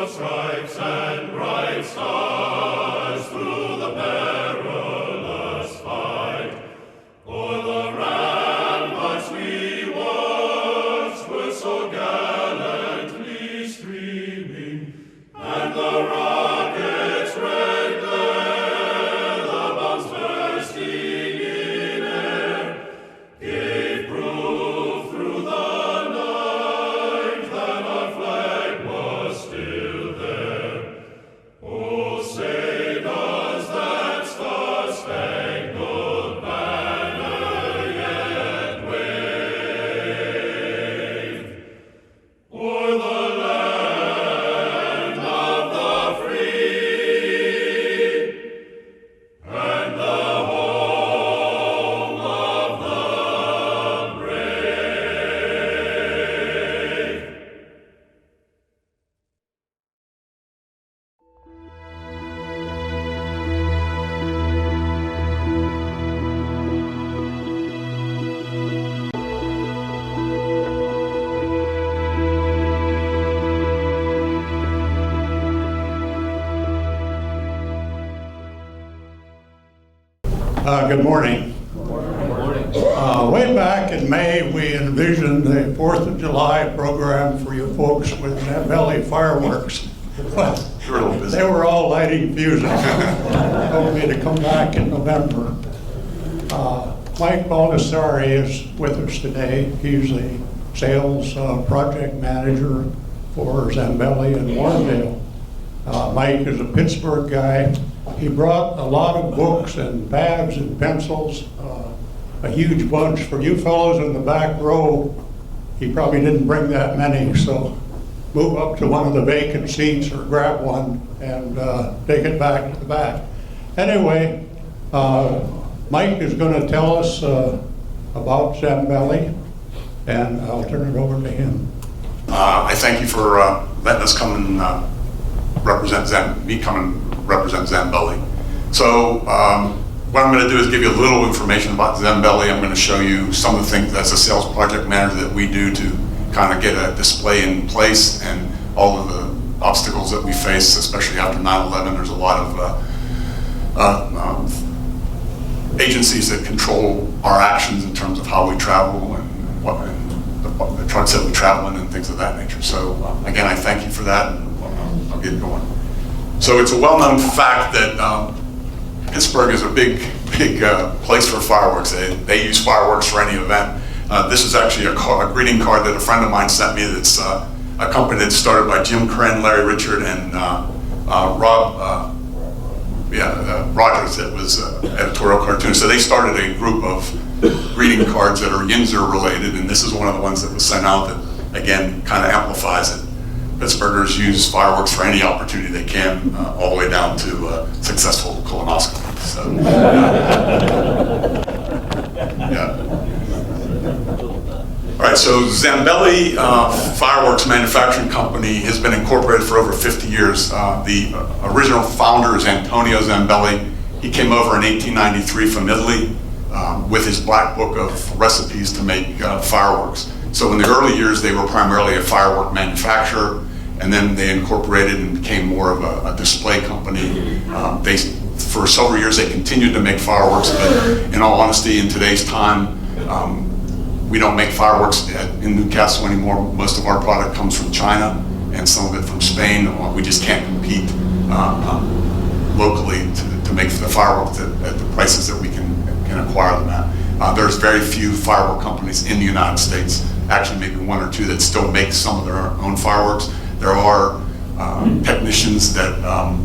for stripes and bright stars through the perilous fight. O'er the ramparts we watched were so gallantly streaming, and the rockets' red glare, the bombs bursting in air, gave proof through the night that our flag was still there. Oh, say does that star-spangled banner yet wave o'er the land of the free and the home of the brave? Good morning. Way back in May, we envisioned a 4th of July program for you folks with Zambelli Fireworks. But they were all lighting fuses. Told me to come back in November. Mike Baldessari is with us today. He's the sales project manager for Zambelli in Warrendale. Mike is a Pittsburgh guy. He brought a lot of books and pads and pencils, a huge bunch. For you fellows in the back row, he probably didn't bring that many, so move up to one of the vacant seats or grab one and take it back to the back. Anyway, Mike is going to tell us about Zambelli, and I'll turn it over to him. I thank you for letting us come and represent Zambelli. So what I'm going to do is give you a little information about Zambelli. I'm going to show you some of the things as a sales project manager that we do to kind of get a display in place and all of the obstacles that we face, especially after 9/11. There's a lot of agencies that control our actions in terms of how we travel and the trucks that we travel in and things of that nature. So again, I thank you for that, and I'll get going. So it's a well-known fact that Pittsburgh is a big place for fireworks. They use fireworks for any event. This is actually a greeting card that a friend of mine sent me. That's a company that's started by Jim Kren, Larry Richard, and Rogers. That was editorial cartoon. So they started a group of greeting cards that are Yinzer related, and this is one of the ones that was sent out that, again, kind of amplifies it. Pittsburghers use fireworks for any opportunity they can, all the way down to successful colonoscopy. So, yeah. All right, so Zambelli Fireworks Manufacturing Company has been incorporated for over 50 years. The original founder is Antonio Zambelli. He came over in 1893 from Italy with his black book of recipes to make fireworks. So in the early years, they were primarily a firework manufacturer, and then they incorporated and became more of a display company. For several years, they continued to make fireworks, but in all honesty, in today's time, we don't make fireworks in Newcastle anymore. Most of our product comes from China, and some of it from Spain. We just can't compete locally to make the fireworks at the prices that we can acquire them at. There's very few firework companies in the United States, actually maybe one or two, that still make some of their own fireworks. There are technicians that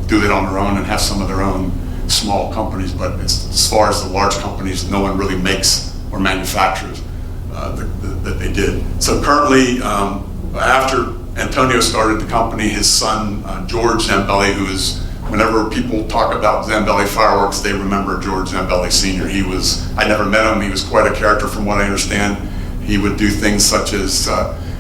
do it on their own and have some of their own small companies, but as far as the large companies, no one really makes or manufactures that they did. So currently, after Antonio started the company, his son, George Zambelli, who is, whenever people talk about Zambelli Fireworks, they remember George Zambelli Sr. I never met him, he was quite a character from what I understand. He would do things such as,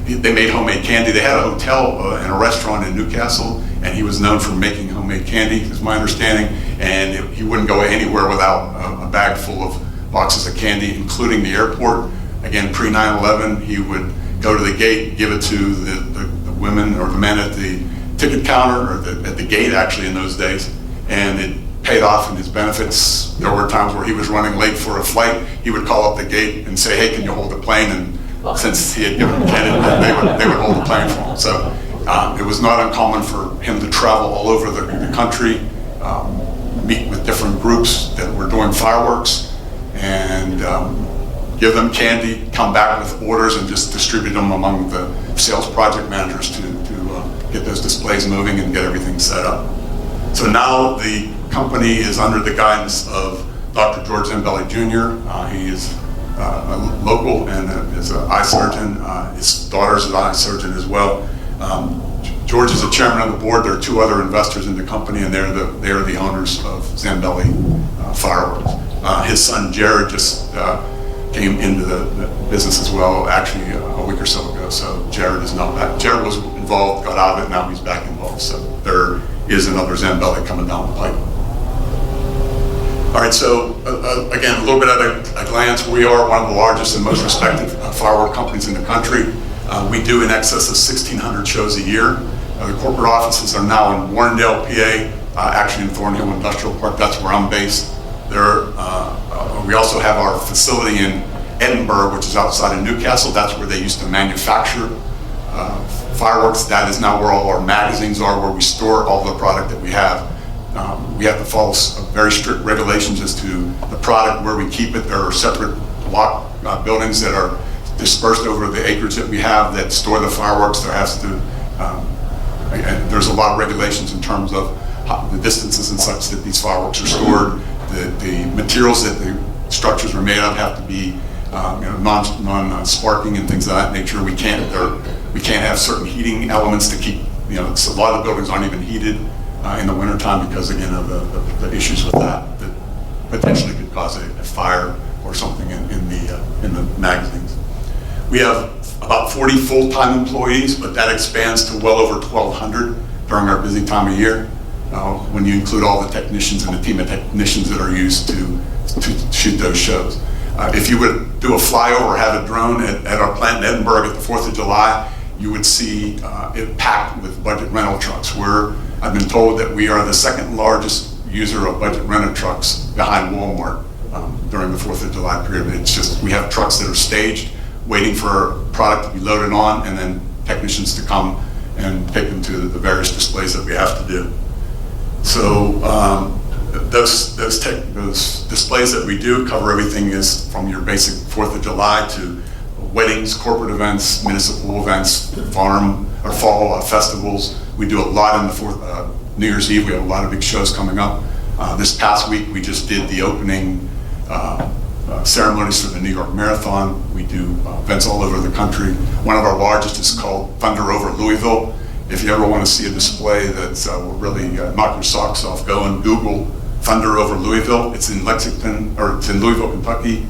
they made homemade candy. They had a hotel and a restaurant in Newcastle, and he was known for making homemade candy, is my understanding, and he wouldn't go anywhere without a bag full of boxes of candy, including the airport. Again, pre-9/11, he would go to the gate, give it to the women or the men at the ticket counter, or at the gate actually in those days, and it paid off in his benefits. There were times where he was running late for a flight. He would call up the gate and say, "Hey, can you hold the plane?" And since he had given candidate, they would hold the plane for him. So it was not uncommon for him to travel all over the country, meet with different groups that were doing fireworks, and give them candy, come back with orders, and just distribute them among the sales project managers to get those displays moving and get everything set up. So now the company is under the guidance of Dr. George Zambelli Jr. He is a local and is an eye surgeon. His daughter's an eye surgeon as well. George is the chairman of the board. There are two other investors in the company, and they are the owners of Zambelli Fireworks. His son Jared just came into the business as well, actually a week or so ago. So Jared is now back. Jared was involved, got out of it, now he's back involved. So there is another Zambelli coming down the pipe. All right, so again, a little bit at a glance, we are one of the largest and most respected firework companies in the country. We do in excess of 1,600 shows a year. The corporate offices are now in Warrendale, PA, actually in Thornhill Industrial Park. That's where I'm based. We also have our facility in Edinburgh, which is outside of Newcastle. That's where they used to manufacture fireworks. That is now where all our magazines are, where we store all the product that we have. We have to follow very strict regulations as to the product, where we keep it. There are separate block buildings that are dispersed over the acreage that we have that store the fireworks. There's a lot of regulations in terms of the distances and such that these fireworks are stored. The materials that the structures are made of have to be non-sparking and things of that nature. We can't have certain heating elements to keep, so a lot of the buildings aren't even heated in the wintertime because, again, of the issues with that potentially could cause a fire or something in the magazines. We have about 40 full-time employees, but that expands to well over 1,200 during our busy time of year, when you include all the technicians and the team of technicians that are used to shoot those shows. If you would do a flyover or have a drone at our plant in Edinburgh at the 4th of July, you would see it packed with budget rental trucks. I've been told that we are the second largest user of budget rental trucks behind Walmart during the 4th of July period. It's just, we have trucks that are staged, waiting for product to be loaded on, and then technicians to come and take them to the various displays that we have to do. So those displays that we do cover everything is from your basic 4th of July to weddings, corporate events, municipal events, farm or fall festivals. We do a lot in the New Year's Eve. We have a lot of big shows coming up. This past week, we just did the opening ceremonies for the New York Marathon. We do events all over the country. One of our largest is called Thunder Over Louisville. If you ever want to see a display that will really knock your socks off, go and Google Thunder Over Louisville. It's in it's in Louisville, Kentucky.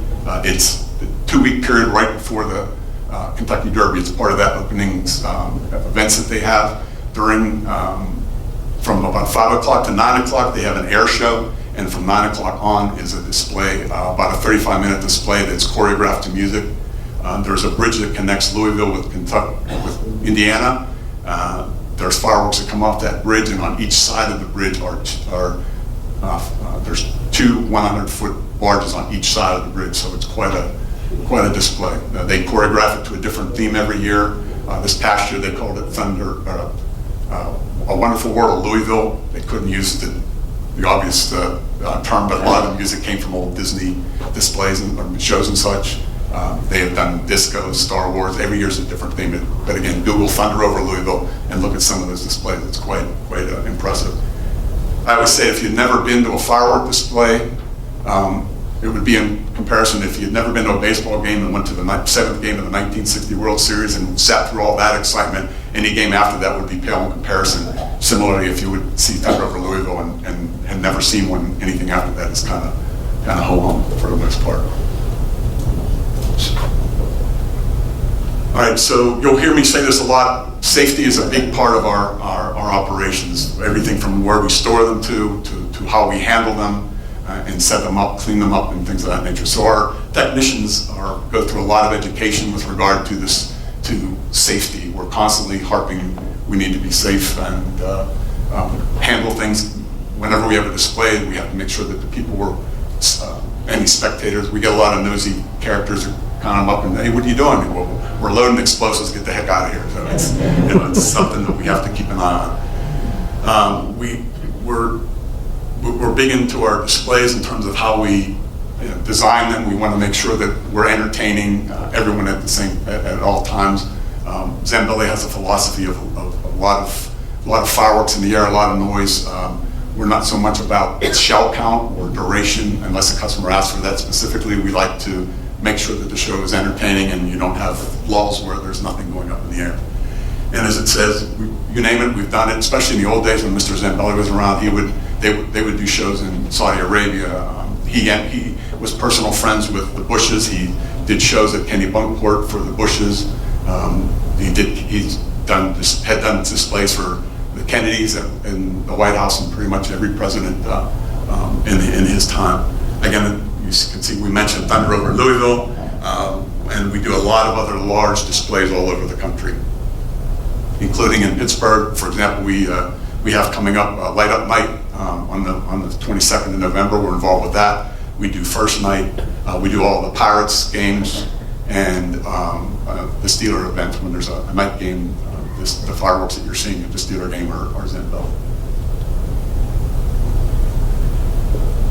It's the 2-week period right before the Kentucky Derby. It's part of that opening events that they have during, from about 5 o'clock to 9 o'clock, they have an air show. And from 9 o'clock on is a display, about a 35-minute display that's choreographed to music. There's a bridge that connects Louisville with Indiana. There's fireworks that come off that bridge, and on each side of the bridge there's 2 100-foot barges on each side of the bridge, so it's quite a display. They choreograph it to a different theme every year. This past year they called it Thunder, A Wonderful World of Louisville. They couldn't use the obvious term, but a lot of the music came from old Disney displays and shows and such. They have done discos, Star Wars. Every year's a different theme. But again, Google Thunder Over Louisville and look at some of those displays. It's quite impressive. I always say if you've never been to a firework display, it would be in comparison if you'd never been to a baseball game and went to the 7th game of the 1960 World Series and sat through all that excitement. Any game after that would be pale in comparison. Similarly, if you would see Thunder Over Louisville and had never seen anything after that, it's kind of ho-hum for the most part. All right, so you'll hear me say this a lot. Safety is a big part of our operations. Everything from where we store them to how we handle them and set them up, clean them up, and things of that nature. So our technicians go through a lot of education with regard to safety. We're constantly harping we need to be safe and handle things. Whenever we have a display, we have to make sure that the people were, any spectators, we get a lot of nosy characters who come up and, hey, what are you doing? Well, we're loading explosives, get the heck out of here. So it's, it's something that we have to keep an eye on. We're big into our displays in terms of how we design them. We want to make sure that we're entertaining everyone at all times. Zambelli has a philosophy of a lot of fireworks in the air, a lot of noise. We're not so much about shell count or duration, unless the customer asks for that specifically. We like to make sure that the show is entertaining and you don't have lulls where there's nothing going up in the air. And as it says, you name it, we've done it, especially in the old days when Mr. Zambelli was around. They would do shows in Saudi Arabia. He was personal friends with the Bushes. He did shows at Kenny Bunkport for the Bushes. He's had done displays for the Kennedys in the White House and pretty much every president in his time. Again, you can see we mentioned Thunder over Louisville, and we do a lot of other large displays all over the country, including in Pittsburgh. For example, we have coming up Light Up Night on the 22nd of November. We're involved with that. We do First Night. We do all the Pirates games and the Steeler events when there's a night game. The fireworks that you're seeing at the Steeler game are Zambelli.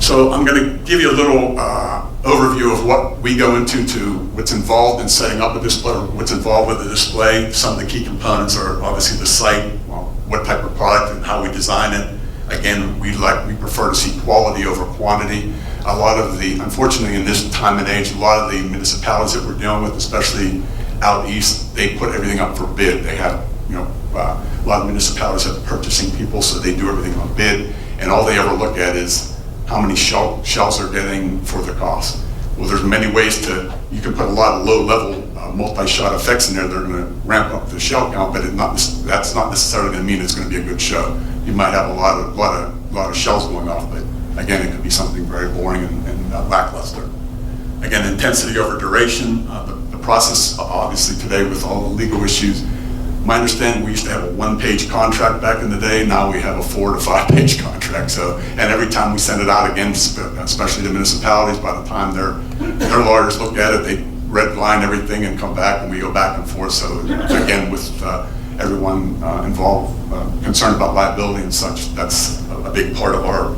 So I'm going to give you a little overview of what we go into what's involved in setting up a display, or what's involved with the display. Some of the key components are obviously the site, what type of product and how we design it. Again, we prefer to see quality over quantity. Unfortunately in this time and age, a lot of the municipalities that we're dealing with, especially out east, they put everything up for bid. They have, a lot of municipalities have purchasing people, so they do everything on bid, and all they ever look at is how many shells they're getting for the cost. Well, there's many ways you can put a lot of low-level multi-shot effects in there that are going to ramp up the shell count, but that's not necessarily going to mean it's going to be a good show. You might have a lot of shells going off, but again, it could be something very boring and lackluster. Again, intensity over duration. The process, obviously today with all the legal issues, my understanding, we used to have a one-page contract back in the day. Now we have a 4 to 5 page contract. So, and every time we send it out again, especially the municipalities, by the time their lawyers look at it, they redline everything and come back, and we go back and forth. So again, with everyone involved, concerned about liability and such, that's a big part of our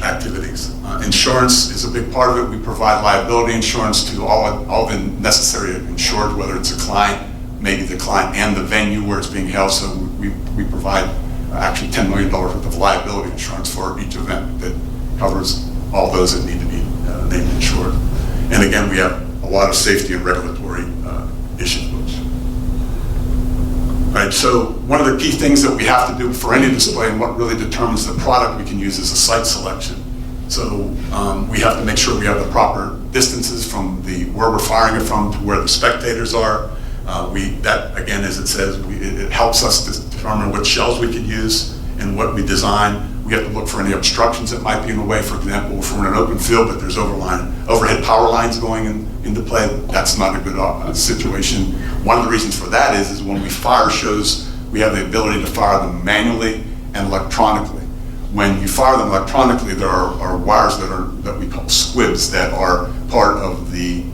activities. Insurance is a big part of it. We provide liability insurance to all the necessary insured, whether it's a client, maybe the client and the venue where it's being held. So we provide actually $10 million worth of liability insurance for each event that covers all those that need to be named insured. And again, we have a lot of safety and regulatory issues. Right, so one of the key things that we have to do for any display, and what really determines the product we can use, is a site selection. So we have to make sure we have the proper distances from where we're firing it from to where the spectators are. That again, as it says, it helps us to determine what shells we could use and what we design. We have to look for any obstructions that might be in the way. For example, if we're in an open field but there's overhead power lines going into play, that's not a good situation. One of the reasons for that is when we fire shows, we have the ability to fire them manually and electronically. When you fire them electronically, there are wires that we call squibs that are part of the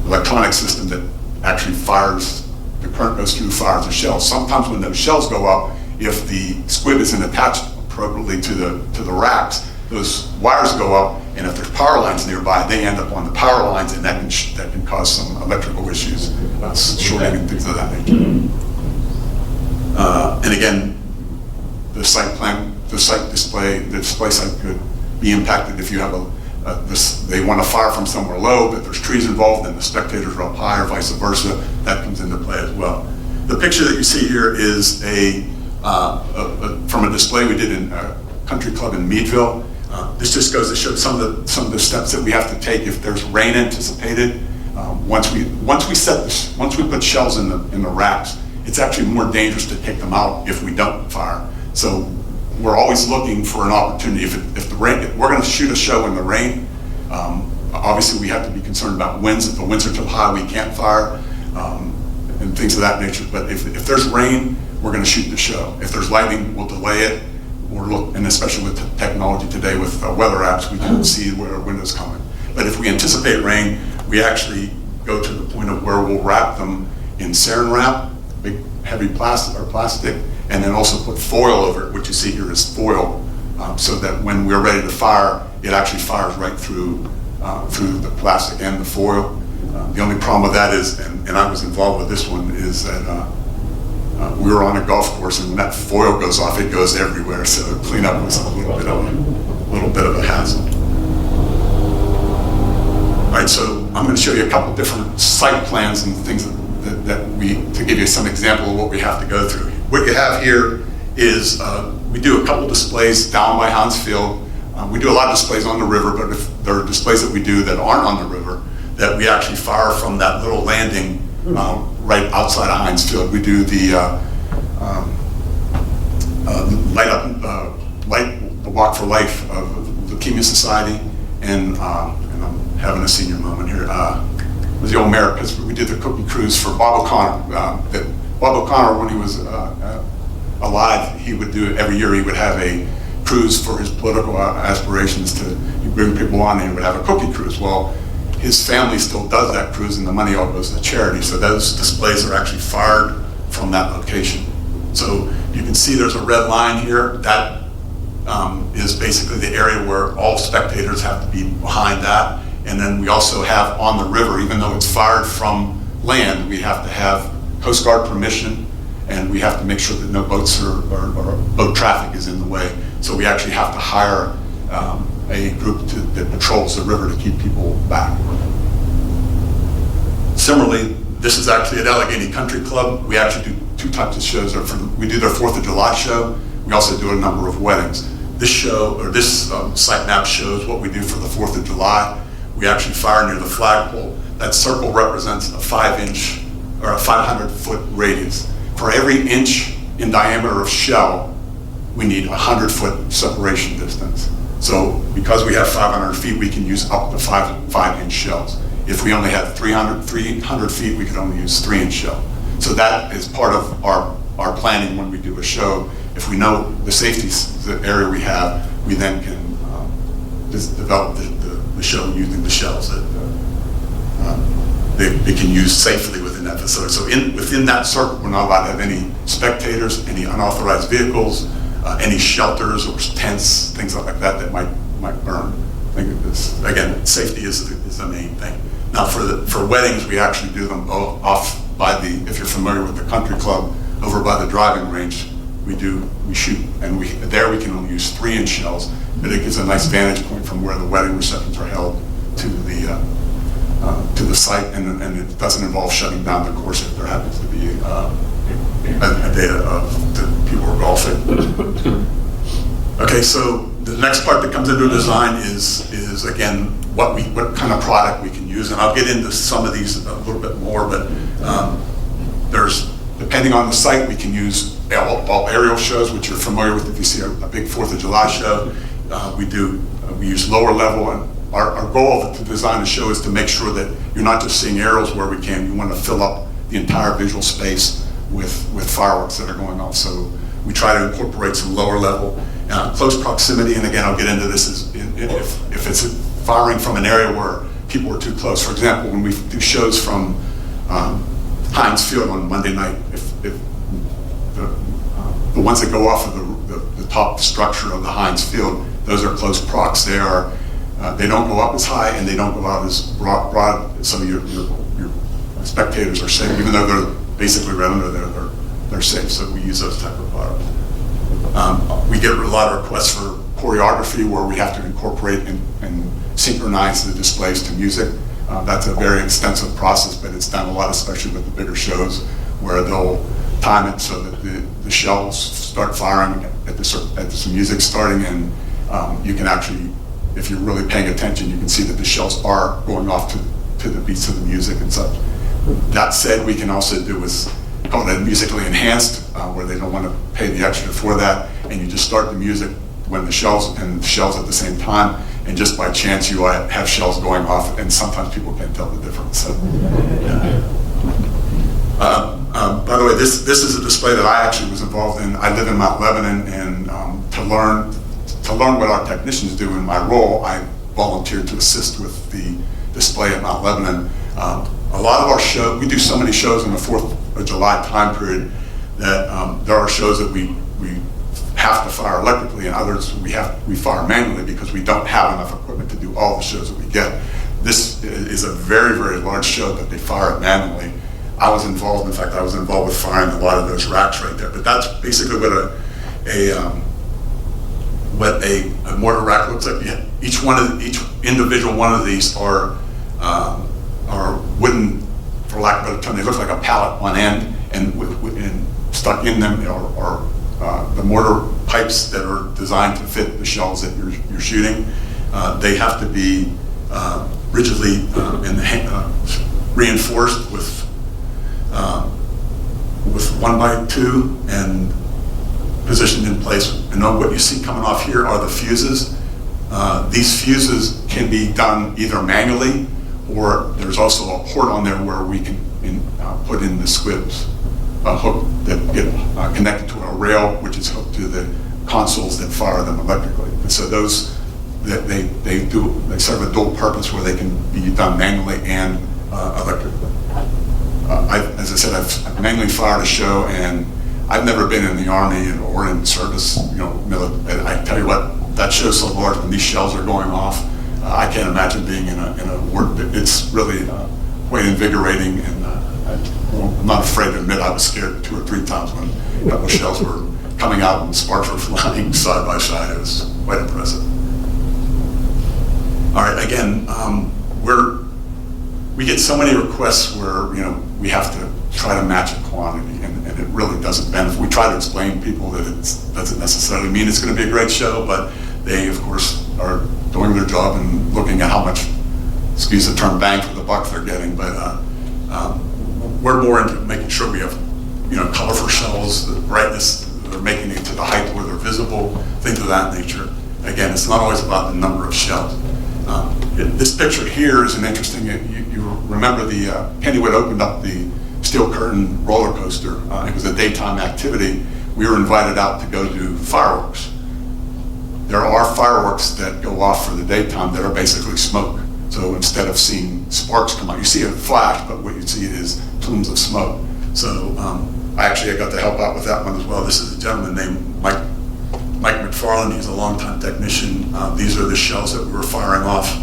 electronic system that actually fires, the current goes through, fires the shells. Sometimes when those shells go up, if the squib isn't attached appropriately to the racks, those wires go up, and if there's power lines nearby, they end up on the power lines, and that can cause some electrical issues, shorting and things of that nature. And again, the display site could be impacted if you have they want to fire from somewhere low, but there's trees involved and the spectators are up high, or vice versa. That comes into play as well. The picture that you see here is from a display we did in a country club in Meadville. This just goes to show some of the steps that we have to take if there's rain anticipated. Once we put shells in the racks, it's actually more dangerous to take them out if we don't fire. So we're always looking for an opportunity. If we're going to shoot a show in the rain, obviously we have to be concerned about winds. If the winds are too high, we can't fire. and things of that nature. But if there's rain, we're going to shoot the show. If there's lightning, we'll delay it. And especially with technology today, with weather apps, we can see where a window's coming. But if we anticipate rain, we actually go to the point of where we'll wrap them in saran wrap, big heavy plastic, and then also put foil over it. What you see here is foil, so that when we're ready to fire, it actually fires right through the plastic and the foil. The only problem with that is, and I was involved with this one, is that we were on a golf course, and when that foil goes off, it goes everywhere. So cleanup was a little bit of a hassle. All right, so I'm going to show you a couple different site plans and things to give you some example of what we have to go through. What you have here is we do a couple displays down by Hans Field. We do a lot of displays on the river, but if there are displays that we do that aren't on the river, that we actually fire from that little landing right outside of Heinz Field. We do the light the Walk for Life of the Leukemia Society, and I'm having a senior moment here. Was the old mayor, because we did the cookie cruise for Bob O'Connor. Bob O'Connor, when he was alive, he would do every year. He would have a cruise for his political aspirations. He'd bring people on, and he would have a cookie cruise. Well, his family still does that cruise, and the money all goes to charity. So those displays are actually fired from that location. So you can see there's a red line here. That is basically the area where all spectators have to be behind that. And then we also have on the river, even though it's fired from land, we have to have Coast Guard permission, and we have to make sure that no boats or boat traffic is in the way. So we actually have to hire a group that patrols the river to keep people back. Similarly, this is actually at Allegheny Country Club. We actually do two types of shows. We do their 4th of July show. We also do a number of weddings. This show, or this site map shows what we do for the 4th of July. We actually fire near the flagpole. That circle represents a 5-inch or a 500-foot radius. For every inch in diameter of shell, we need 100-foot separation distance. So because we have 500 feet, we can use up to 5-inch shells. If we only had 300 feet, we could only use 3-inch shell. So that is part of our planning when we do a show. If we know the safety area we have, we then can develop the show using the shells that they can use safely within that facility. So within that circle, we're not allowed to have any spectators, any unauthorized vehicles, any shelters or tents, things like that might burn. I think again, safety is the main thing. Now for weddings, we actually do them off by if you're familiar with the country club, over by the driving range, we shoot, and there we can only use 3-inch shells, but it gives a nice vantage point from where the wedding receptions are held to the site, and it doesn't involve shutting down the course if there happens to be a day that people are golfing. Okay, so the next part that comes into design is again what kind of product we can use, and I'll get into some of these a little bit more, but depending on the site, we can use all aerial shows, which you're familiar with if you see a big 4th of July show. We use lower level, and our goal to design a show is to make sure that you're not just seeing aerials where we can. You want to fill up the entire visual space with fireworks that are going off. So we try to incorporate some lower level. Close proximity, and again, I'll get into this, is if it's firing from an area where people are too close. For example, when we do shows from Heinz Field on Monday night, if the ones that go off of the top structure of the Heinz Field, those are close prox. They don't go up as high, and they don't go out as broad, so your spectators are safe, even though they're basically right under there, they're safe. So we use those type of products. We get a lot of requests for choreography where we have to incorporate and synchronize the displays to music. That's a very extensive process, but it's done a lot, especially with the bigger shows, where they'll time it so that the shells start firing at the music starting, and you can actually, if you're really paying attention, you can see that the shells are going off to the beats of the music and such. That said, we can also do what's called a musically enhanced, where they don't want to pay the extra for that, and you just start the music when the shells at the same time, and just by chance you have shells going off, and sometimes people can't tell the difference. So, yeah. By the way, this is a display that I actually was involved in. I live in Mount Lebanon, and to learn what our technicians do in my role, I volunteered to assist with the display at Mount Lebanon. A lot of our shows, we do so many shows in the 4th of July time period that there are shows that we have to fire electrically, and others we fire manually because we don't have enough equipment to do all the shows that we get. This is a very, very large show that they fire it manually. I was involved with firing a lot of those racks right there. But that's basically what a mortar rack looks like. Each individual one of these are wooden, for lack of a better term. They look like a pallet on end, and stuck in them are the mortar pipes that are designed to fit the shells that you're shooting. They have to be rigidly reinforced with 1x2 and positioned in place. And what you see coming off here are the fuses. These fuses can be done either manually, or there's also a port on there where we can put in the squibs, a hook that get connected to a rail, which is hooked to the consoles that fire them electrically. And so those they serve a dual purpose where they can be done manually and electrically. As I said, I've manually fired a show, and I've never been in the Army or in service. I tell you what, that show's so large when these shells are going off. I can't imagine being in a war. It's really quite invigorating, and I'm not afraid to admit I was scared 2 or 3 times when a couple of shells were coming out and sparks were flying side by side. It was quite impressive. All right, again, we get so many requests where we have to try to match a quantity, and it really doesn't benefit. We try to explain to people that it doesn't necessarily mean it's going to be a great show, but they, of course, are doing their job and looking at how much, excuse the term, bang for the buck they're getting. But we're more into making sure we have, colorful shells, the brightness, they're making it to the height where they're visible, things of that nature. Again, it's not always about the number of shells. This picture here is an interesting. You remember the Kennywood opened up the steel curtain roller coaster. It was a daytime activity. We were invited out to go do fireworks. There are fireworks that go off for the daytime that are basically smoke. So instead of seeing sparks come out, you see a flash, but what you see is plumes of smoke. So I got to help out with that one as well. This is a gentleman named Mike McFarland. He's a longtime technician. These are the shells that we were firing off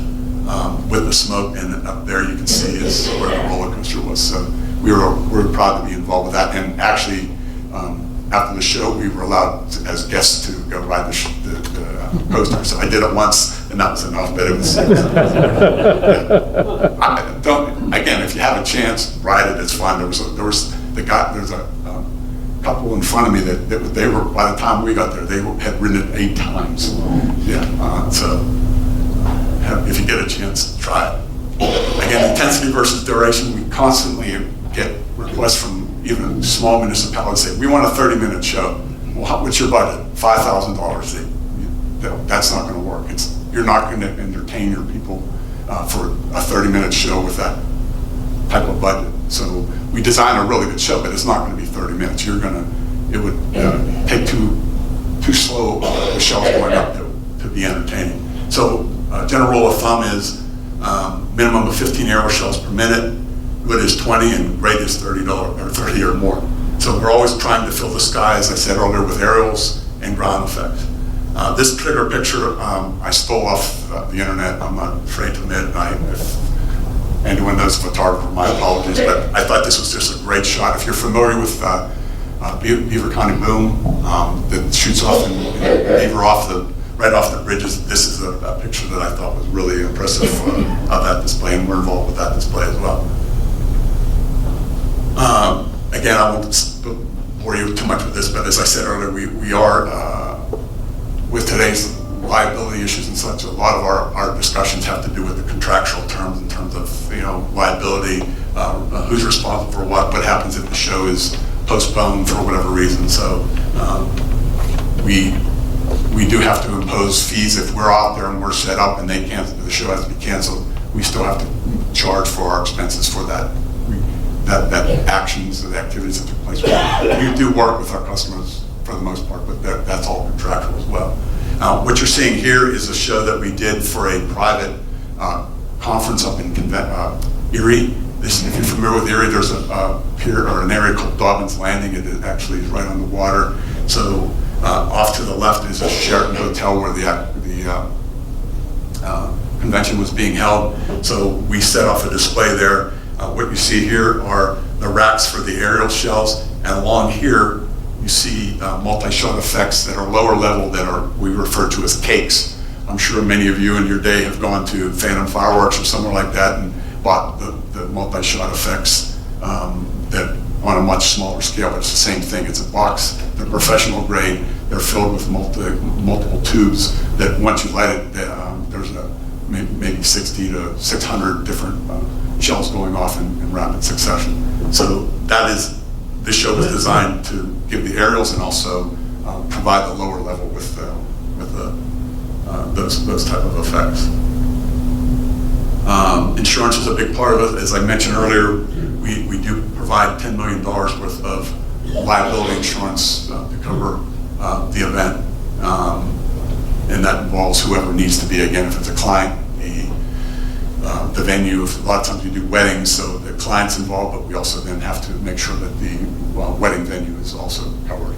with the smoke, and up there you can see is where the roller coaster was. So we were proud to be involved with that. And actually, after the show, we were allowed as guests to go ride the coaster. So I did it once, and that was enough. But it was. Again, if you have a chance, ride it. It's fun. There's a couple in front of me that they were, by the time we got there, they had ridden it 8 times. So if you get a chance, try it. Again, intensity versus duration, we constantly get requests from even small municipalities say, we want a 30-minute show. Well, what's your budget? $5,000. That's not going to work. You're not going to entertain your people for a 30-minute show with that type of budget. So we design a really good show, but it's not going to be 30 minutes. It would take too slow the shells going up to be entertaining. So general rule of thumb is minimum of 15 arrow shells per minute. Good is 20, and great is 30 or more. So we're always trying to fill the sky, as I said earlier, with aerials and ground effects. This particular picture I stole off the internet. I'm not afraid to admit. If anyone knows a photographer, my apologies, but I thought this was just a great shot. If you're familiar with Beaver County Boom that shoots off in Beaver right off the bridges, this is a picture that I thought was really impressive of that display, and we're involved with that display as well. Again, I won't bore you too much with this, but as I said earlier, we are, with today's liability issues and such, a lot of our discussions have to do with the contractual terms in terms of liability, who's responsible for what happens if the show is postponed for whatever reason. So we do have to impose fees if we're out there and we're set up and the show has to be canceled. We still have to charge for our expenses for that that actions and activities that took place. We do work with our customers for the most part, but that's all contractual as well. What you're seeing here is a show that we did for a private conference up in Erie. If you're familiar with Erie, there's a pier or an area called Dobbins Landing. It actually is right on the water. So off to the left is a Sheraton Hotel where the convention was being held. So we set off a display there. What you see here are the racks for the aerial shells, and along here you see multi-shot effects that are lower level that we refer to as cakes. I'm sure many of you in your day have gone to Phantom Fireworks or somewhere like that and bought the multi-shot effects that on a much smaller scale, but it's the same thing. It's a box, they're professional grade, they're filled with multiple tubes that once you light it, there's maybe 60 to 600 different shells going off in rapid succession. So this show was designed to give the aerials and also provide the lower level with those type of effects. Insurance is a big part of it. As I mentioned earlier, we do provide $10 million worth of liability insurance to cover the event. And that involves whoever needs to be, again, if it's a client, the venue. A lot of times we do weddings, so the client's involved, but we also then have to make sure that the wedding venue is also covered.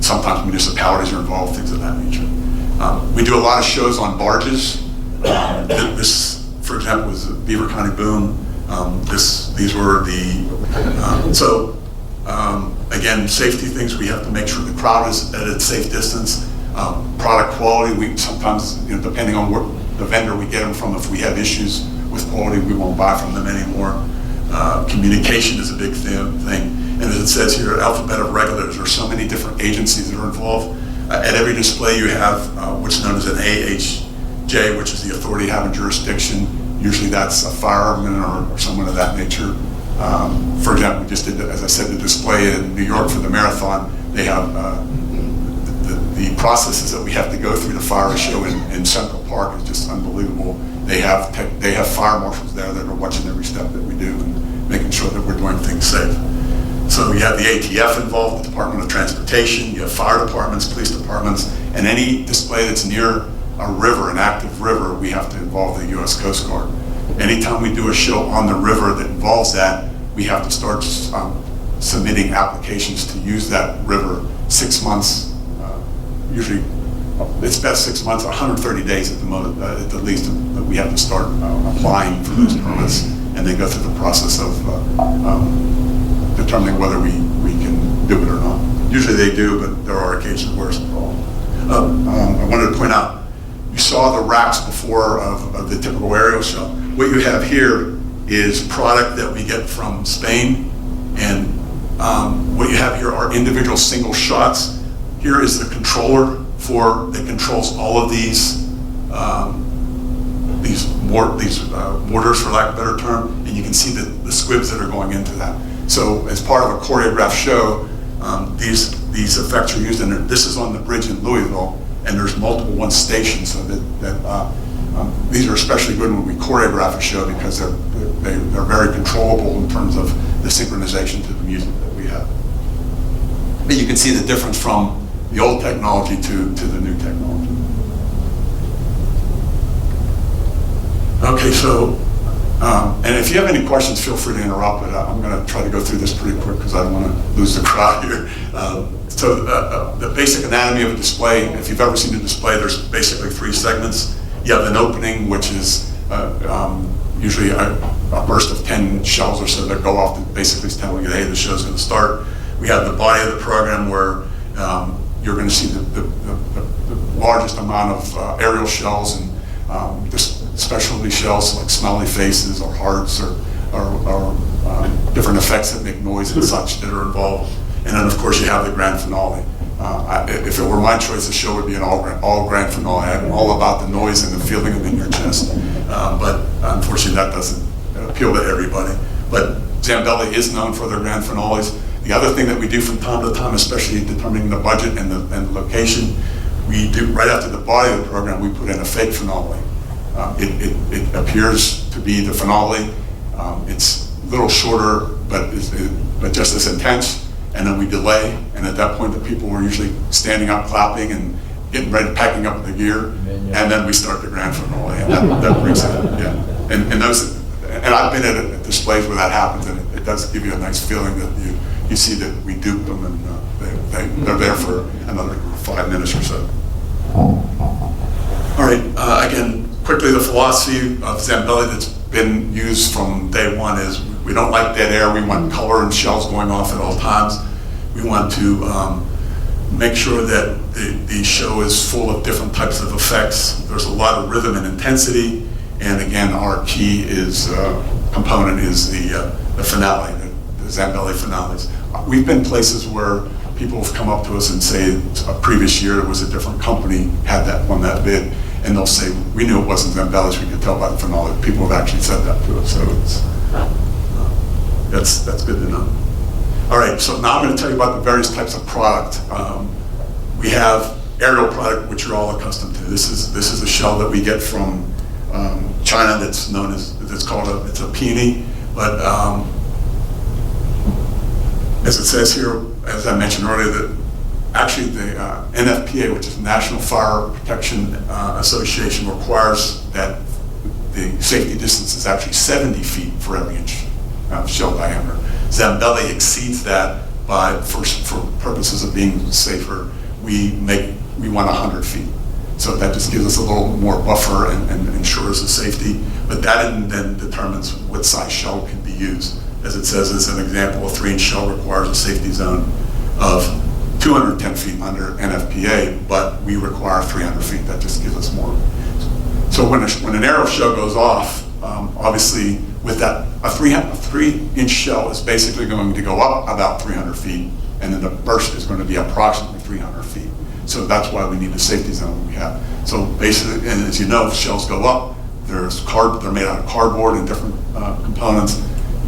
Sometimes municipalities are involved, things of that nature. We do a lot of shows on barges. This, for example, was the Beaver County Boom. These were again, safety things. We have to make sure the crowd is at a safe distance. Product quality, we sometimes, depending on what the vendor we get them from, if we have issues with quality, we won't buy from them anymore. Communication is a big thing. And as it says here, alphabet of regulators, there are so many different agencies that are involved. At every display you have what's known as an AHJ, which is the authority having jurisdiction. Usually that's a fireman or someone of that nature. For example, we just did, as I said, the display in New York for the marathon. They have the processes that we have to go through to fire a show in Central Park is just unbelievable. They have fire marshals there that are watching every step that we do and making sure that we're doing things safe. So you have the ATF involved, the Department of Transportation, you have fire departments, police departments, and any display that's near a river, an active river, we have to involve the U.S. Coast Guard. Anytime we do a show on the river that involves that, we have to start submitting applications to use that river 6 months. Usually, it's best 6 months, 130 days at the least, that we have to start applying for those permits, and then go through the process of determining whether we can do it or not. Usually they do, but there are occasions where it's a problem. I wanted to point out, you saw the racks before of the typical aerial show. What you have here is product that we get from Spain, and what you have here are individual single shots. Here is the controller that controls all of these mortars, for lack of a better term, and you can see the squibs that are going into that. So as part of a choreographed show, these effects are used, and this is on the bridge in Louisville, and there's multiple ones stationed, so that these are especially good when we choreograph a show because they're very controllable in terms of the synchronization to the music that we have. But you can see the difference from the old technology to the new technology. Okay, so, and if you have any questions, feel free to interrupt, but I'm going to try to go through this pretty quick because I don't want to lose the crowd here. The basic anatomy of a display, if you've ever seen a display, there's basically 3 segments. You have an opening, which is usually a burst of 10 shells or so that go off that basically is telling you, hey, the show's going to start. We have the body of the program where you're going to see the largest amount of aerial shells and just specialty shells like smiley faces or hearts or different effects that make noise and such that are involved. And then of course you have the grand finale. If it were my choice, the show would be an all grand finale. I'm all about the noise and the feeling of it in your chest. But unfortunately that doesn't appeal to everybody. But Zambelli is known for their grand finales. The other thing that we do from time to time, especially determining the budget and the location, we do right after the body of the program, we put in a fake finale. It appears to be the finale. It's little shorter, but just as intense. And then we delay, and at that point, the people were usually standing up, clapping, and getting ready, packing up the gear, and then we start the grand finale, and that brings it in. Yeah. And I've been at displays where that happens, and it does give you a nice feeling that you see that we duped them, and they're there for another 5 minutes or so. All right, again, quickly, the philosophy of Zambelli that's been used from day one is we don't like dead air. We want color and shells going off at all times. We want to make sure that the show is full of different types of effects. There's a lot of rhythm and intensity, and again, our key component is the finale, the Zambelli finales. We've been places where people have come up to us and say a previous year it was a different company won that bid, and they'll say, we knew it wasn't Zambelli's, we could tell by the finale. People have actually said that to us, so that's good to know. All right, so now I'm going to tell you about the various types of product. We have aerial product, which you're all accustomed to. This is a shell that we get from China that's known as, it's a peony, but as it says here, as I mentioned earlier, that actually the NFPA, which is the National Fire Protection Association, requires that the safety distance is actually 70 feet for every inch shell diameter. Zambelli exceeds that for purposes of being safer, we want 100 feet. So that just gives us a little more buffer and ensures the safety, but that then determines what size shell can be used. As it says, as an example, a 3-inch shell requires a safety zone of 210 feet under NFPA, but we require 300 feet. That just gives us more. So when an arrow shell goes off, obviously with that, a 3-inch shell is basically going to go up about 300 feet, and then the burst is going to be approximately 300 feet. So that's why we need the safety zone we have. So basically, and as you know, shells go up, they're made out of cardboard and different components.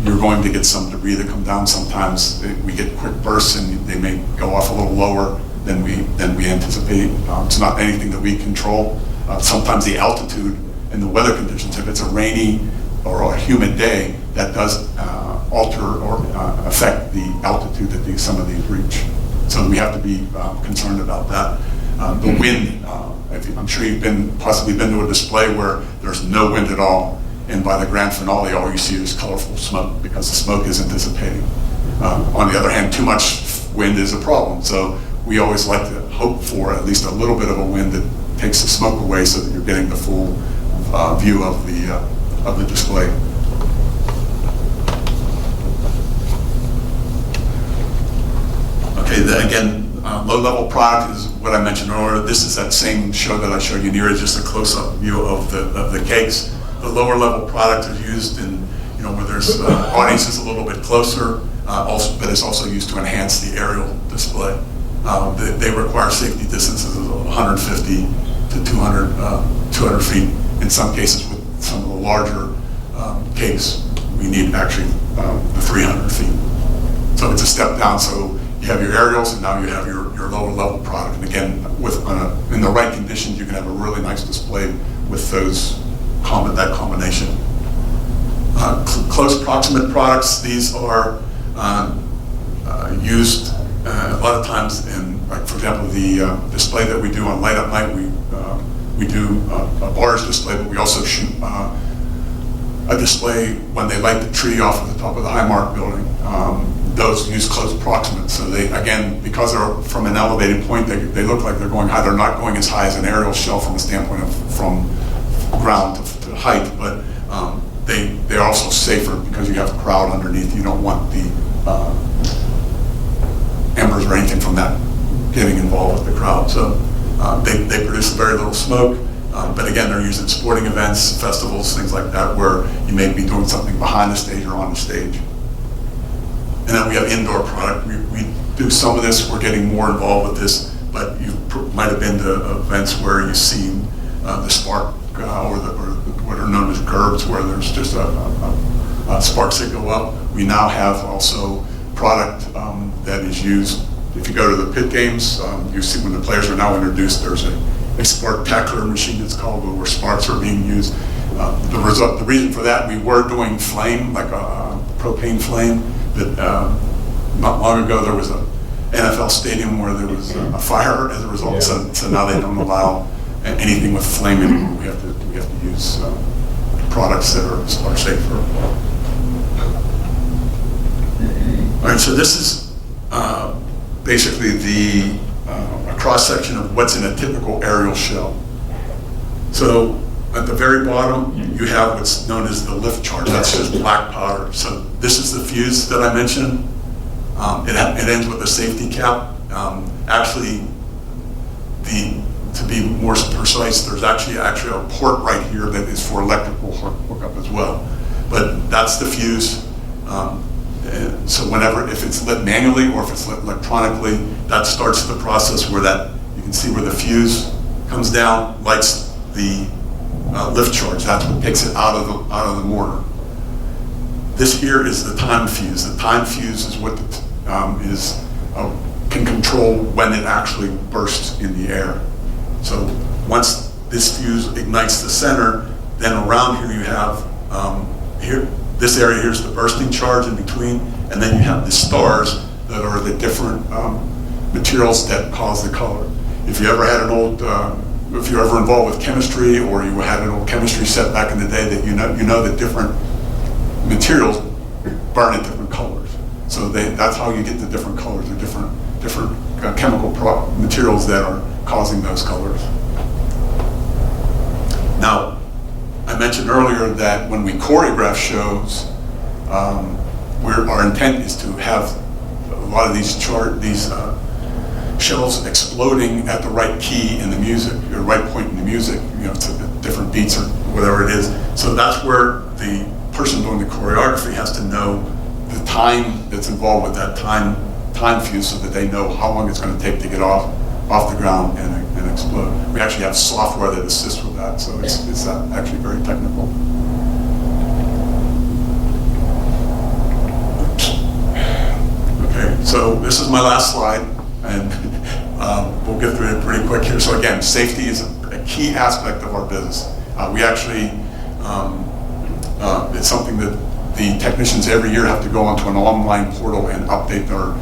You're going to get some debris that come down. Sometimes we get quick bursts and they may go off a little lower than we anticipate. It's not anything that we control. Sometimes the altitude and the weather conditions, if it's a rainy or a humid day, that does alter or affect the altitude that some of these reach. So we have to be concerned about that. The wind, I'm sure you've possibly been to a display where there's no wind at all, and by the grand finale, all you see is colorful smoke because the smoke isn't dissipating. On the other hand, too much wind is a problem, so we always like to hope for at least a little bit of a wind that takes the smoke away so that you're getting the full view of the display. Okay, then again, low-level product is what I mentioned earlier. This is that same show that I showed you near, just a close-up view of the cakes. The lower-level product is used in, where there's audiences a little bit closer, but it's also used to enhance the aerial display. They require safety distances of 150 to 200 feet. In some cases, with some of the larger cakes, we need actually the 300 feet. So it's a step down. So you have your aerials, and now you have your lower level product. And again, in the right conditions, you can have a really nice display with that combination. Close proximate products. These are used a lot of times in, like, for example, the display that we do on Light Up Night. We do a barge display, but we also shoot a display when they light the tree off of the top of the Highmark building. Those use close proximate. So they, again, because they're from an elevated point, they look like they're going high. They're not going as high as an aerial shell from the standpoint of from ground to height, but they're also safer because you have a crowd underneath. You don't want the embers or anything from that getting involved with the crowd. So they produce very little smoke, but again, they're used in sporting events, festivals, things like that, where you may be doing something behind the stage or on the stage. And then we have indoor product. We do some of this. We're getting more involved with this, but you might have been to events where you've seen the spark or what are known as gerbs, where there's just sparks that go up. We now have also product that is used. If you go to the pit games, you see when the players are now introduced, there's a sparktacular machine that's called, where sparks are being used. The reason for that, we were doing flame, like propane flame. That not long ago there was a NFL stadium where there was a fire as a result. So now they don't allow anything with flame anymore. We have to use products that are safer. All right, so this is basically a cross-section of what's in a typical aerial shell. So at the very bottom, you have what's known as the lift charge. That's just black powder. So this is the fuse that I mentioned. It ends with a safety cap. Actually, to be more precise, there's actually a port right here that is for electrical hookup as well. But that's the fuse. So if it's lit manually or if it's lit electronically, that starts the process where you can see where the fuse comes down, lights the lift charge. That's what takes it out of the mortar. This here is the time fuse. The time fuse is what can control when it actually bursts in the air. So once this fuse ignites the center, then around here you have this area here's the bursting charge in between, and then you have the stars that are the different materials that cause the color. If you ever had if you're ever involved with chemistry, or you had an old chemistry set back in the day, that you know that different materials burn in different colors. So that's how you get the different colors, or different chemical materials that are causing those colors. Now, I mentioned earlier that when we choreograph shows, our intent is to have a lot of these shells exploding at the right key in the music, or right point in the music, to the different beats or whatever it is. So that's where the person doing the choreography has to know the time that's involved with that time fuse, so that they know how long it's going to take to get off the ground and explode. We actually have software that assists with that, so it's actually very technical. Okay, so this is my last slide, and we'll get through it pretty quick here. So again, safety is a key aspect of our business. We actually, it's something that the technicians every year have to go onto an online portal and update their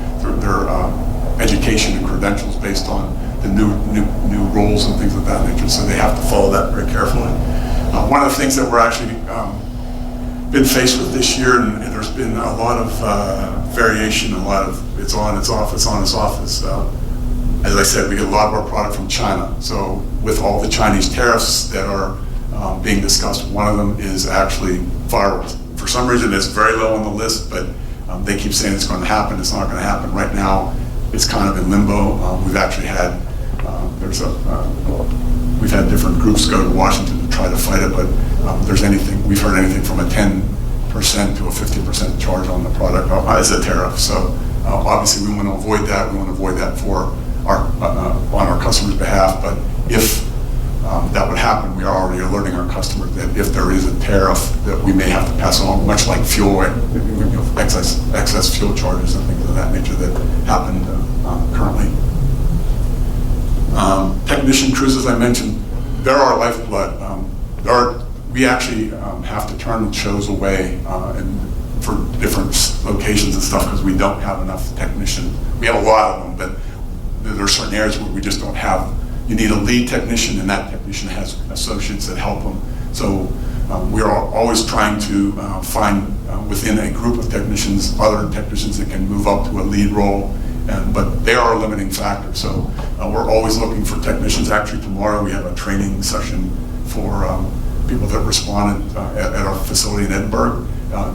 education and credentials based on the new roles and things of that nature. So they have to follow that very carefully. One of the things that we're actually been faced with this year, and there's been a lot of variation, a lot of it's on, it's off, it's on, it's off. As I said, we get a lot of our product from China. So with all the Chinese tariffs that are being discussed, one of them is actually fireworks. For some reason, it's very low on the list, but they keep saying it's going to happen. It's not going to happen. Right now, it's kind of in limbo. We've actually had we've had different groups go to Washington to try to fight it, but we've heard anything from a 10% to a 50% charge on the product as a tariff. So obviously, we want to avoid that. We want to avoid that for on our customers' behalf. But if that would happen, we are already alerting our customers that if there is a tariff, that we may have to pass on, much like fuel, excess fuel charges and things of that nature that happen currently. Technician crews, as I mentioned, they're our lifeblood. We actually have to turn shows away for different locations and stuff because we don't have enough technicians. We have a lot of them, but there are certain areas where we just don't have. You need a lead technician, and that technician has associates that help them. So we are always trying to find within a group of technicians, other technicians that can move up to a lead role, but they are a limiting factor. So we're always looking for technicians. Actually, tomorrow we have a training session for people that responded at our facility in Edinburgh,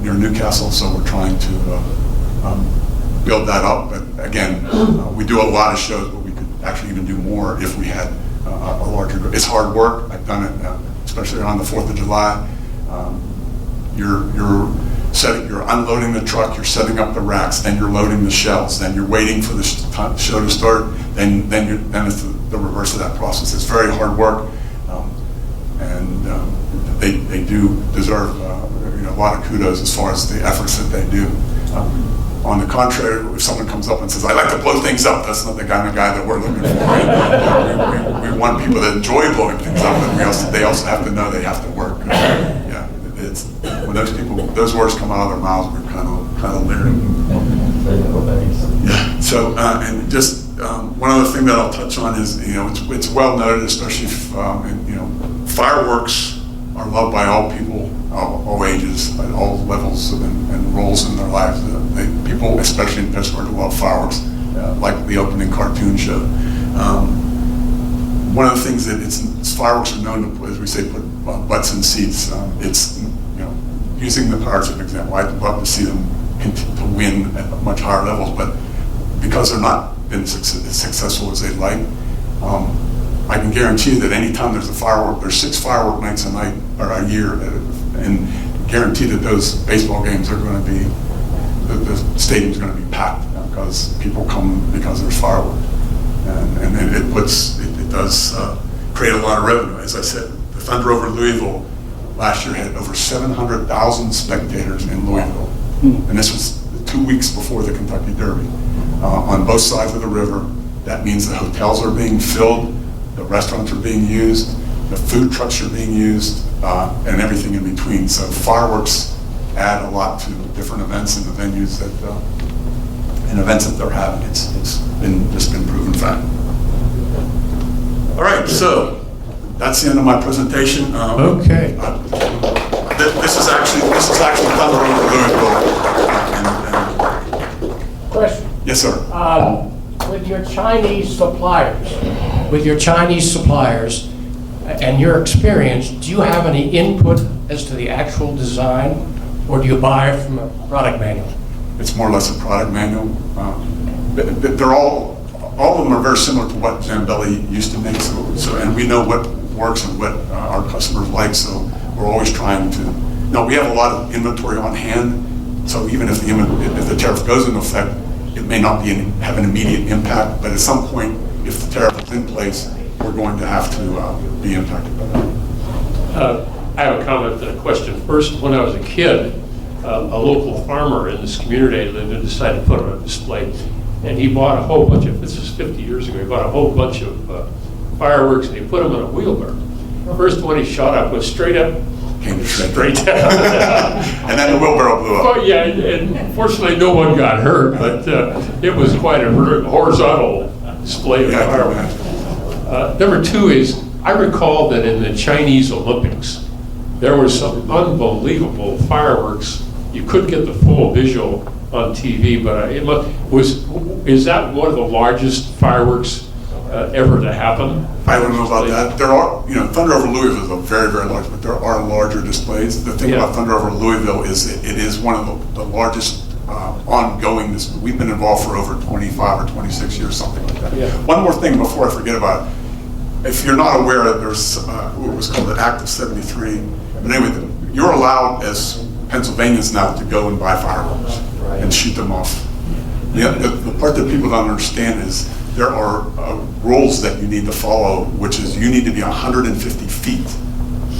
near Newcastle. So we're trying to build that up. But again, we do a lot of shows, but we could actually even do more if we had a larger group. It's hard work. I've done it, especially on the 4th of July. You're unloading the truck, you're setting up the racks, then you're loading the shells, then you're waiting for the show to start, then it's the reverse of that process. It's very hard work, and they do deserve a lot of kudos as far as the efforts that they do. On the contrary, if someone comes up and says, "I like to blow things up," that's not the kind of guy that we're looking for. We want people that enjoy blowing things up, and they also have to know they have to work. Yeah, when those words come out of their mouths, we're kind of kind of Larry. Yeah. So, and just one other thing that I'll touch on is, it's well noted, especially if, fireworks are loved by all people, all ages, at all levels and roles in their lives. People, especially in Pittsburgh, love fireworks, like the opening cartoon show. One of the things that fireworks are known to, as we say, put butts in seats. It's using the Pirates as an example. I'd love to see them continue to win at much higher levels, but because they're not been as successful as they'd like, I can guarantee that anytime there's a firework, there's 6 firework nights a night or a year, and guarantee that those baseball games are going to be, the stadium's going to be packed because people come because there's fireworks, and it does create a lot of revenue. As I said, the Thunder over Louisville last year had over 700,000 spectators in Louisville, and this was 2 weeks before the Kentucky Derby. On both sides of the river, that means the hotels are being filled, the restaurants are being used, the food trucks are being used, and everything in between. So fireworks add a lot to different events and the venues that they're having. It's just been proven fact. All right, so that's the end of my presentation. Okay. This is actually Thunder over Louisville. Question. Yes, sir. With your Chinese suppliers, and your experience, do you have any input as to the actual design, or do you buy it from a product manual? It's more or less a product manual. They're all of them are very similar to what Zambelli used to make. So, and we know what works and what our customers like. So we're always trying to. We have a lot of inventory on hand. So even if the tariff goes into effect, it may not have an immediate impact. But at some point, if the tariff is in place, we're going to have to be impacted by that. I have a comment and a question. First, when I was a kid, a local farmer in this community I lived in decided to put on a display, and he bought a whole bunch of, this is 50 years ago, he bought a whole bunch of fireworks, and he put them in a wheelbarrow. The first one he shot up was straight up, Came straight down. And then the wheelbarrow blew up. Oh yeah, and fortunately no one got hurt, but it was quite a horizontal display of fireworks. Number two is, I recall that in the Chinese Olympics, there were some unbelievable fireworks. You couldn't get the full visual on TV, but is that one of the largest fireworks ever to happen? I don't know about that. There are, Thunder over Louisville is a very, very large, but there are larger displays. The thing about Thunder over Louisville is it is one of the largest ongoing. We've been involved for over 25 or 26 years, something like that. Yeah. One more thing before I forget about it. If you're not aware, there's what was called the Act of '73. But anyway, you're allowed as Pennsylvanians now to go and buy fireworks and shoot them off. The part that people don't understand is there are rules that you need to follow, which is you need to be 150 feet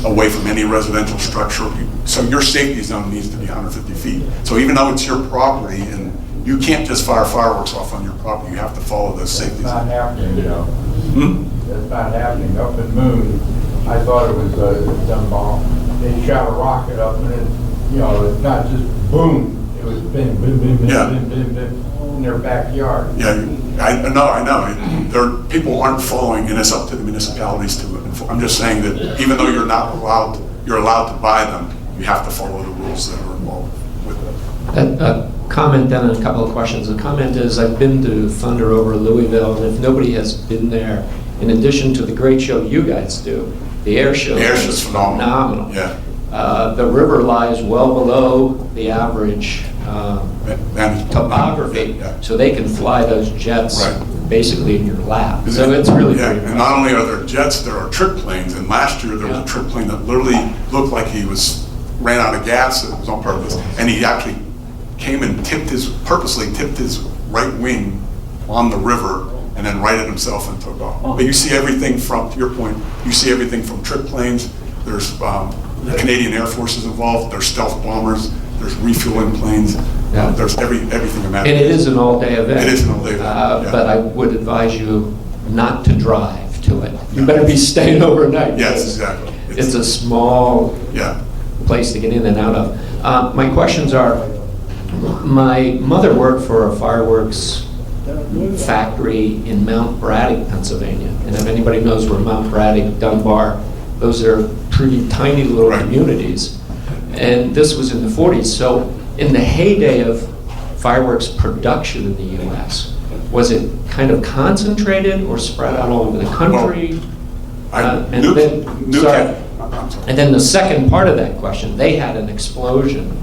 away from any residential structure. So your safety zone needs to be 150 feet. So even though it's your property, and you can't just fire fireworks off on your property, you have to follow those safety zones. That's not happening, That's not happening. Up in Moon, I thought it was some bomb. They shot a rocket up and it, it's not just boom. It was bim, bim, bim, bim, bim, bim, bim, in their backyard. Yeah, I know. People aren't following, and it's up to the municipalities to enforce. I'm just saying that even though you're allowed to buy them, you have to follow the rules that are involved with it. A comment, then a couple of questions. The comment is, I've been to Thunder over Louisville, and if nobody has been there, in addition to the great show you guys do, the air show is phenomenal. Yeah. The river lies well below the average topography, so they can fly those jets basically in your lap. So it's really pretty and not only are there jets, there are trip planes. And last year there was a trip plane that literally looked like he ran out of gas. It was on purpose, and he actually came and purposely tipped his right wing on the river, and then righted himself and took off. But you see everything from, to your point, you see everything from trip planes. There's the Canadian Air Force is involved. There's stealth bombers. There's refueling planes. There's everything imaginable. And it is an all-day event. It is an all-day event. But I would advise you not to drive to it. You better be staying overnight. Yes, exactly. It's a small place to get in and out of. My questions are, My mother worked for a fireworks factory in Mount Braddock, Pennsylvania. And if anybody knows where Mount Braddock, Dunbar, those are pretty tiny little Right. communities. And this was in the 40s. So in the heyday of fireworks production in the US, was it kind of concentrated or spread out all over the country? And then, sorry. I'm sorry. And then the second part of that question, they had an explosion.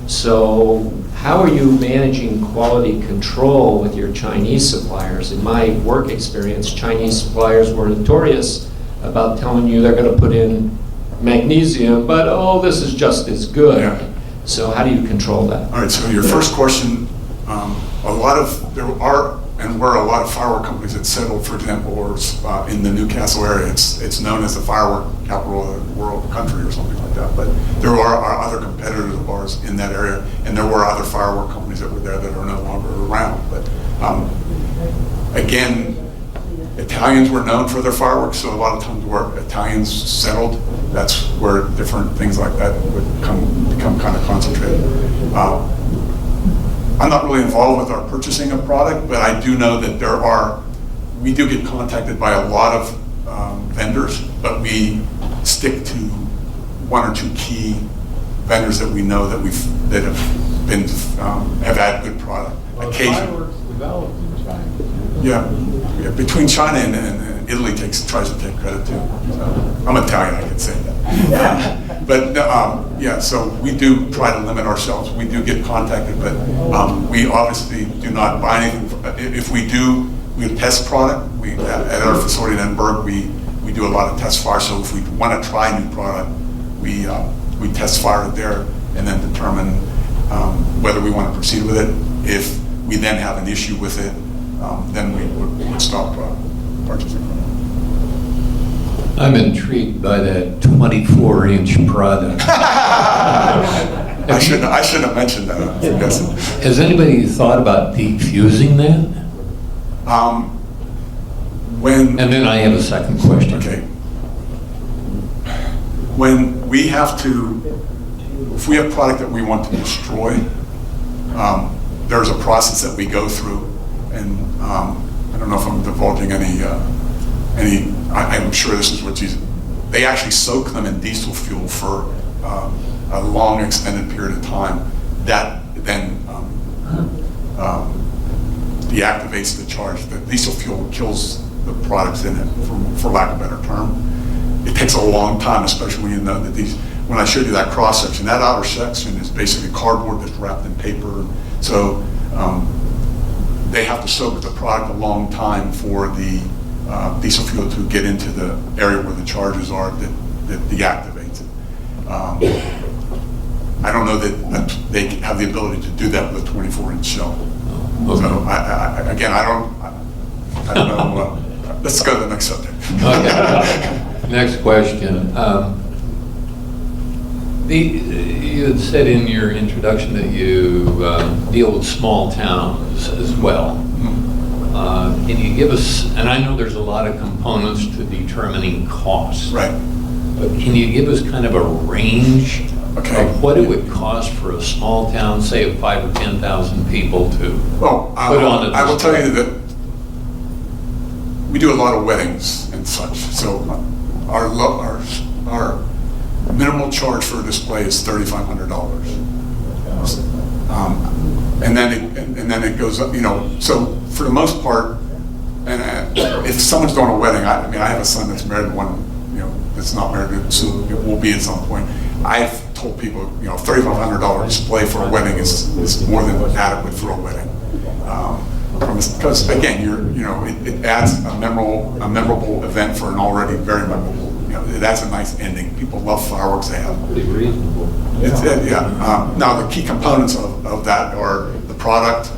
So how are you managing quality control with your Chinese suppliers? In my work experience, Chinese suppliers were notorious about telling you they're going to put in magnesium, but oh, this is just as good. Yeah. So how do you control that? All right, so your first question, there are and were a lot of firework companies that settled, for example, or in the Newcastle area. It's known as the firework capital of the world, country, or something like that. But there are other competitors of ours in that area, and there were other firework companies that were there that are no longer around. But again, Italians were known for their fireworks, so a lot of times where Italians settled, that's where different things like that would become kind of concentrated. I'm not really involved with our purchasing of product, but I do know that we do get contacted by a lot of vendors, but we stick to one or two key vendors that we know that have had good product. Fireworks developed in China. Yeah, between China and Italy tries to take credit too. So, I'm Italian, I can say that. But yeah, so we do try to limit ourselves. We do get contacted, but we obviously do not buy anything. If we do, we test product. At our facility in Edinburgh, we do a lot of test fire. So if we want to try new product, we test fire it there and then determine whether we want to proceed with it. If we then have an issue with it, then we would stop purchasing from it. I'm intrigued by that 24-inch product. I shouldn't have mentioned that. I guess. Has anybody thought about defusing that? When And then I have a second question. okay, when we have to, if we have product that we want to destroy, there's a process that we go through, and I don't know if I'm divulging any. I'm sure this is what they actually soak them in diesel fuel for a long extended period of time. That then deactivates the charge. The diesel fuel kills the products in it, for lack of a better term. It takes a long time, especially when you know that when I showed you that cross section, that outer section is basically cardboard that's wrapped in paper. So they have to soak the product a long time for the diesel fuel to get into the area where the charges are that deactivates it. I don't know that they have the ability to do that with a 24-inch shell. Okay. So I don't know. Let's go to the next subject. Okay. Next question. You had said in your introduction that you deal with small towns as well. Can you give us, and I know there's a lot of components to determining costs. Right. But can you give us kind of a range Okay. of what it would cost for a small town, say of 5,000 or 10,000 people to Well, put on a I will tell display? you that we do a lot of weddings and such. So our minimal charge for a display is $3,500. And then it goes up. So for the most part, and if someone's doing a wedding, I have a son that's married, one that's not married, soon it will be at some point. I've told people, $3,500 display for a wedding is more than adequate for a wedding. Because again, it adds a memorable event for an already very memorable. It adds a nice ending. People love fireworks. They have. Pretty reasonable. Now the key components of that are the product,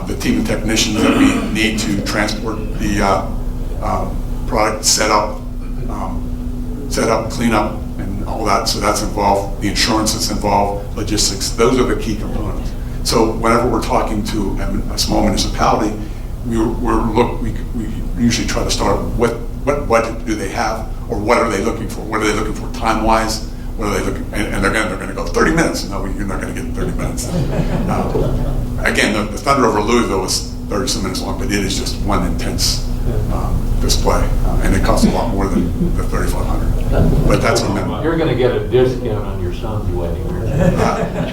the team of technicians that we need to transport the product, set up, clean up, and all that. So that's involved. The insurance that's involved, logistics. Those are the key components. So whenever we're talking to a small municipality, we usually try to start what budget do they have, or what are they looking for? What are they looking for time-wise? what are they looking, and they're going to go 30 minutes. No, you're not going to get 30 minutes. Again, the Thunder over Louisville was 30 minutes long, but it is just one intense display, and it costs a lot more than the $3,500. But that's a minimum. You're going to get a discount on your son's wedding.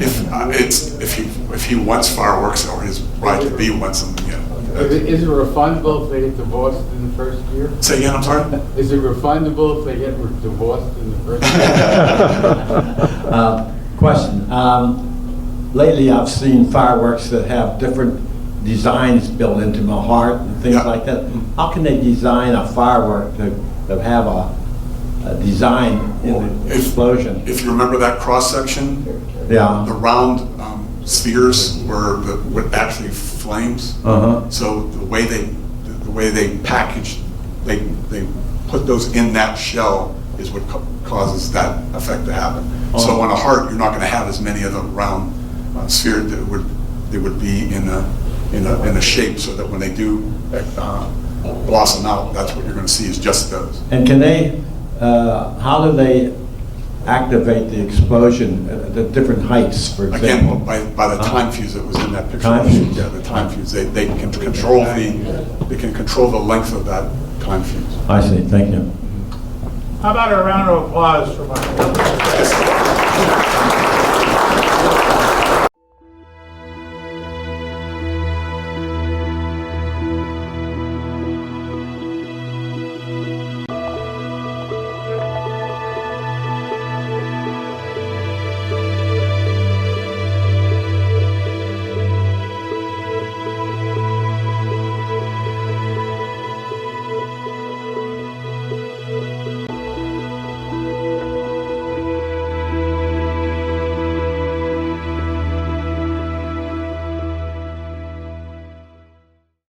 If he wants fireworks or his bride to be wants them, yeah. Is it refundable if they get divorced in the first year? Say again, I'm sorry? Is it refundable if they get divorced in the first year? Question. Lately, I've seen fireworks that have different designs built into them, a heart and things Yeah. like that. How can they design a firework to have a design in the explosion? If you remember that cross-section, Yeah. the round spheres were what actually flames. Uh-huh. So the way they package, they put those in that shell is what causes that effect to happen. So on a heart, you're not going to have as many of the round spheres that would be in a shape, so that when they do blossom out, that's what you're going to see is just those. And can they, how do they activate the explosion at the different heights, for example? Again, by the time fuse that was in that picture. Time fuse. Yeah, the time fuse. They can control the length of that time fuse. I see, thank you. How about a round of applause for my